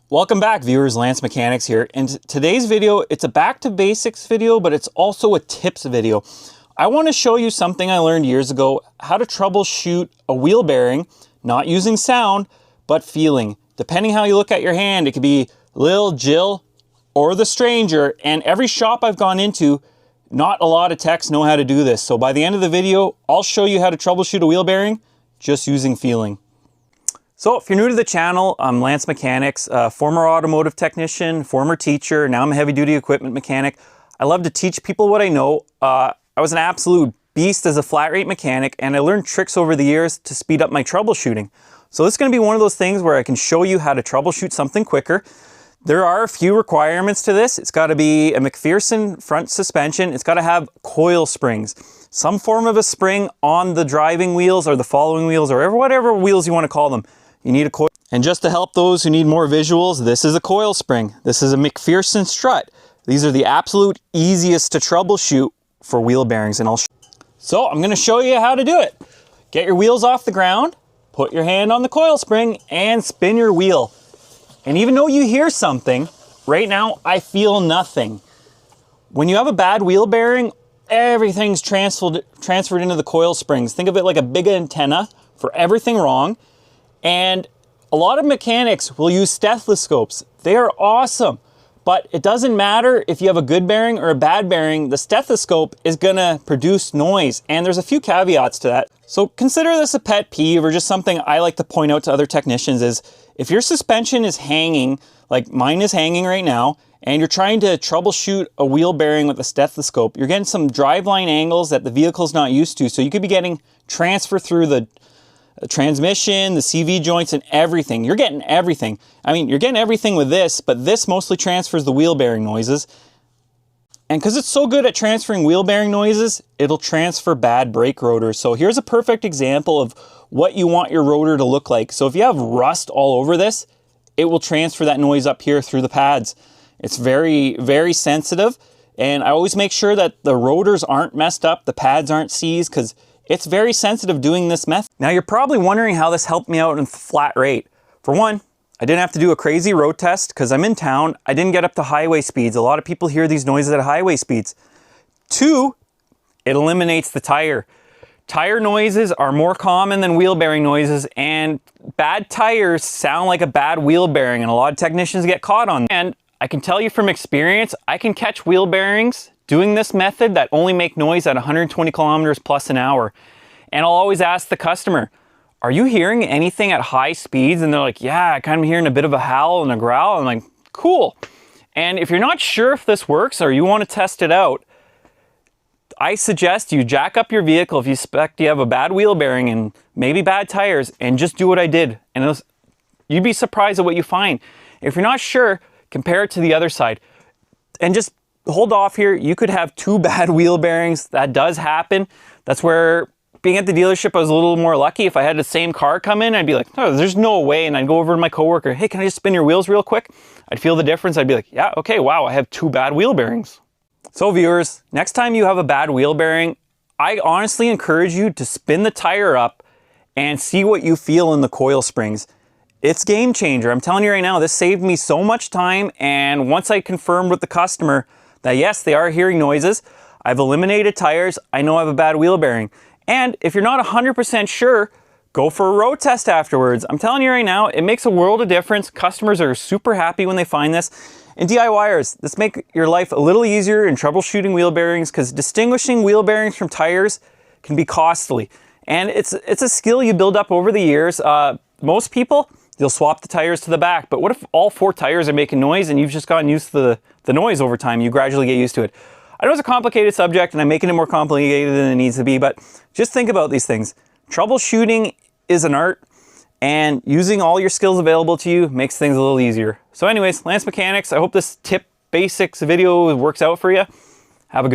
Welcome back, viewers. Lance Mechanics here. In today's video, it's a back to basics video, but it's also a tips video. I want to show you something I learned years ago, how to troubleshoot a wheel bearing, not using sound, but feeling. Depending how you look at your hand, it could be Lil, Jill, or the stranger, and every shop I've gone into, not a lot of techs know how to do this. So by the end of the video, I'll show you how to troubleshoot a wheel bearing just using feeling. So if you're new to the channel, I'm Lance Mechanics, former automotive technician, former teacher. Now I'm a heavy duty equipment mechanic. I love to teach people what I know. I was an absolute beast as a flat rate mechanic, and I learned tricks over the years to speed up my troubleshooting. So this is going to be one of those things where I can show you how to troubleshoot something quicker. There are a few requirements to this. It's got to be a MacPherson front suspension. It's got to have coil springs, some form of a spring on the driving wheels or the following wheels or whatever wheels you want to call them. You need a coil. And just to help those who need more visuals, this is a coil spring. This is a MacPherson strut. These are the absolute easiest to troubleshoot for wheel bearings. So I'm going to show you how to do it. Get your wheels off the ground, put your hand on the coil spring, and spin your wheel. And even though you hear something, right now I feel nothing. When you have a bad wheel bearing, everything's transferred into the coil springs. Think of it like a big antenna for everything wrong. And a lot of mechanics will use stethoscopes. They are awesome, but it doesn't matter if you have a good bearing or a bad bearing, the stethoscope is gonna produce noise. And there's a few caveats to that. So consider this a pet peeve or just something I like to point out to other technicians is if your suspension is hanging, like mine is hanging right now, and you're trying to troubleshoot a wheel bearing with a stethoscope, you're getting some driveline angles that the vehicle's not used to. So you could be getting transfer through the transmission, the CV joints, and everything. You're getting everything. I mean, you're getting everything with this, but this mostly transfers the wheel bearing noises. And because it's so good at transferring wheel bearing noises, it'll transfer bad brake rotors. So here's a perfect example of what you want your rotor to look like. So if you have rust all over this, it will transfer that noise up here through the pads. It's very, very sensitive. And I always make sure that the rotors aren't messed up, the pads aren't seized, because it's very sensitive doing this method. Now you're probably wondering how this helped me out in flat rate. For one, I didn't have to do a crazy road test because I'm in town. I didn't get up to highway speeds. A lot of people hear these noises at highway speeds. Two, it eliminates the tire. Tire noises are more common than wheel bearing noises, and bad tires sound like a bad wheel bearing, and a lot of technicians get caught on that. And I can tell you from experience, I can catch wheel bearings doing this method that only make noise at 120 kilometers plus an hour. And I'll always ask the customer, are you hearing anything at high speeds? And they're like, yeah, I kind of hearing a bit of a howl and a growl. I'm like, cool. And if you're not sure if this works or you want to test it out, I suggest you jack up your vehicle if you suspect you have a bad wheel bearing and maybe bad tires, and just do what I did. And you'd be surprised at what you find. If you're not sure, compare it to the other side. And just hold off here. You could have two bad wheel bearings. That does happen. That's where being at the dealership, I was a little more lucky. If I had the same car come in, I'd be like, oh, there's no way. And I'd go over to my coworker, hey, can I just spin your wheels real quick? I'd feel the difference. I'd be like, yeah, okay, wow, I have two bad wheel bearings. So viewers, next time you have a bad wheel bearing, I honestly encourage you to spin the tire up and see what you feel in the coil springs. It's game changer. I'm telling you right now, this saved me so much time. And once I confirmed with the customer that yes, they are hearing noises, I've eliminated tires, I know I have a bad wheel bearing. And if you're not 100% sure, go for a road test afterwards. I'm telling you right now, it makes a world of difference. Customers are super happy when they find this. And DIYers, this makes your life a little easier in troubleshooting wheel bearings, because distinguishing wheel bearings from tires can be costly. And it's a skill you build up over the years. Most people, you'll swap the tires to the back, but what if all four tires are making noise and you've just gotten used to the noise over time? You gradually get used to it. I know it's a complicated subject and I'm making it more complicated than it needs to be, but just think about these things. Troubleshooting is an art, and using all your skills available to you makes things a little easier. So anyways, Lance Mechanics, I hope this tip basics video works out for you. Have a good one.